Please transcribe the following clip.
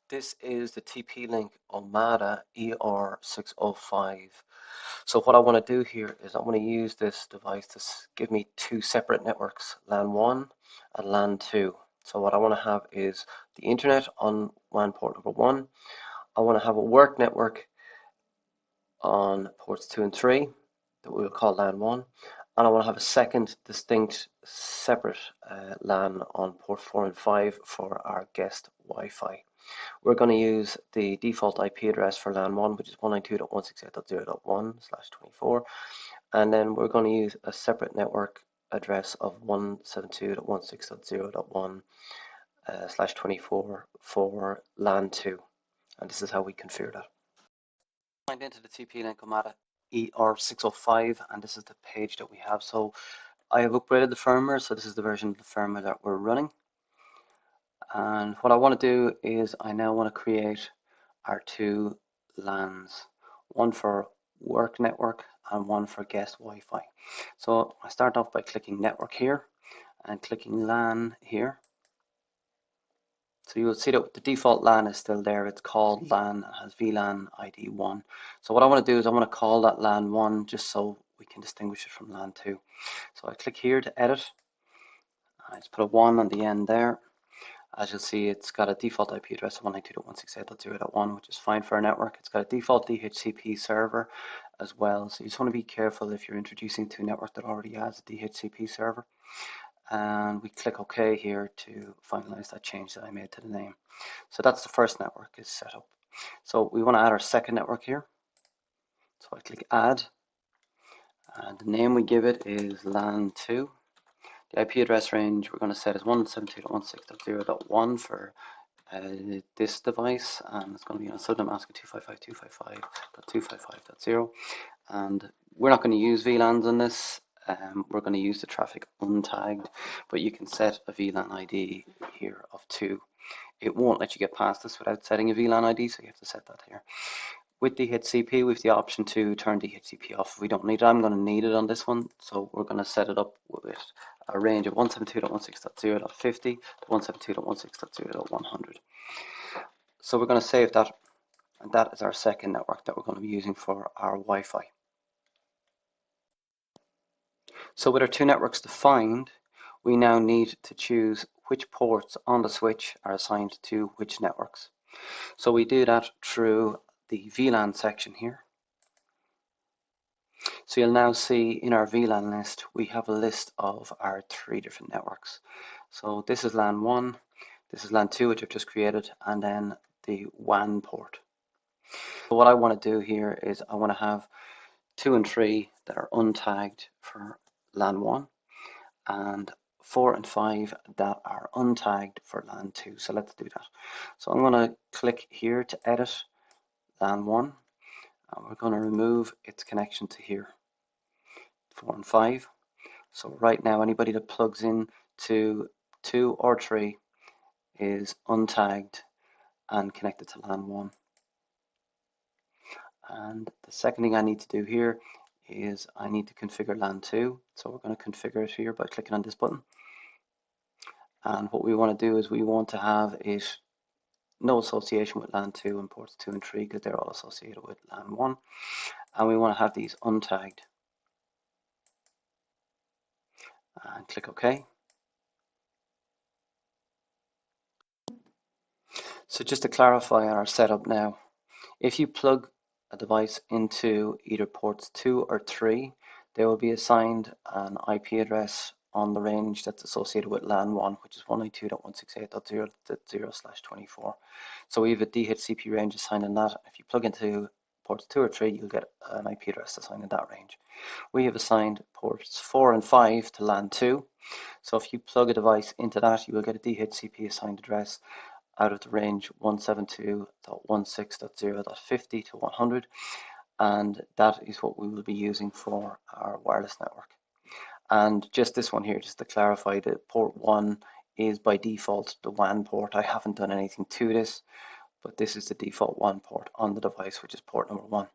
This is the TP-Link Omada ER605. So what I want to do here is I want to use this device to give me two separate networks, LAN 1 and LAN 2. So what I want to have is the internet on WAN port number 1. I want to have a work network on ports 2 and 3 that we'll call LAN 1. And I want to have a second distinct separate LAN on port 4 and 5 for our guest Wi-Fi. We're going to use the default IP address for LAN 1, which is 192.168.0.1/24, and then we're going to use a separate network address of 172.168.1/24 for LAN 2, and this is how we configure that. Signed into the TP-Link Omada ER605, and this is the page that we have. So I have upgraded the firmware, so this is the version of the firmware that we're running. And what I want to do is I now want to create our two LANs, one for work network and one for guest Wi-Fi. So I start off by clicking network here and clicking LAN here. So you'll see that the default LAN is still there. It's called LAN, it has VLAN ID 1. So what I want to do is I want to call that LAN 1 just so we can distinguish it from LAN 2. So I click here to edit. I just put a 1 on the end there. As you'll see, it's got a default IP address of 192.168.0.1, which is fine for our network. It's got a default DHCP server as well. So you just want to be careful if you're introducing to a network that already has a DHCP server. And we click OK here to finalize that change that I made to the name. So that's the first network is set up. So we want to add our second network here. So I click Add. And the name we give it is LAN 2. The IP address range we're going to set is 172.168.0.1 for this device, and it's going to be on subnet mask of 255.255.255.0. And we're not going to use VLANs on this. We're going to use the traffic untagged, but you can set a VLAN ID here of 2. It won't let you get past this without setting a VLAN ID, so you have to set that here. With DHCP, we have the option to turn DHCP off if we don't need it. I'm going to need it on this one, so we're going to set it up with a range of 172.168.0.50 to 172.168.0.100. So we're going to save that, and that is our second network that we're going to be using for our Wi-Fi. So with our two networks defined, we now need to choose which ports on the switch are assigned to which networks. So we do that through the VLAN section here. So you'll now see in our VLAN list we have a list of our 3 different networks. So this is LAN 1, this is LAN 2 which I've just created, and then the WAN port. So what I want to do here is I want to have 2 and 3 that are untagged for LAN 1 and 4 and 5 that are untagged for LAN 2. So let's do that. So I'm going to click here to edit LAN 1, and we're going to remove its connection to here, 4 and 5. So right now anybody that plugs in to 2 or 3 is untagged and connected to LAN 1. And the second thing I need to do here is I need to configure LAN 2. So we're going to configure it here by clicking on this button. And what we want to do is we want to have it no association with LAN 2 and ports 2 and 3 because they're all associated with LAN 1. And we want to have these untagged. And click OK. So just to clarify on our setup now, if you plug a device into either ports 2 or 3, they will be assigned an IP address on the range that's associated with LAN 1, which is 192.168.0.0/24. So we have a DHCP range assigned in that. If you plug into ports 2 or 3, you'll get an IP address assigned in that range. We have assigned ports 4 and 5 to LAN 2. So if you plug a device into that, you will get a DHCP assigned address out of the range 172.16.0.50 to 100, and that is what we will be using for our wireless network. And just this one here, just to clarify, that port 1 is by default the WAN port. I haven't done anything to this, but this is the default WAN port on the device, which is port number 1.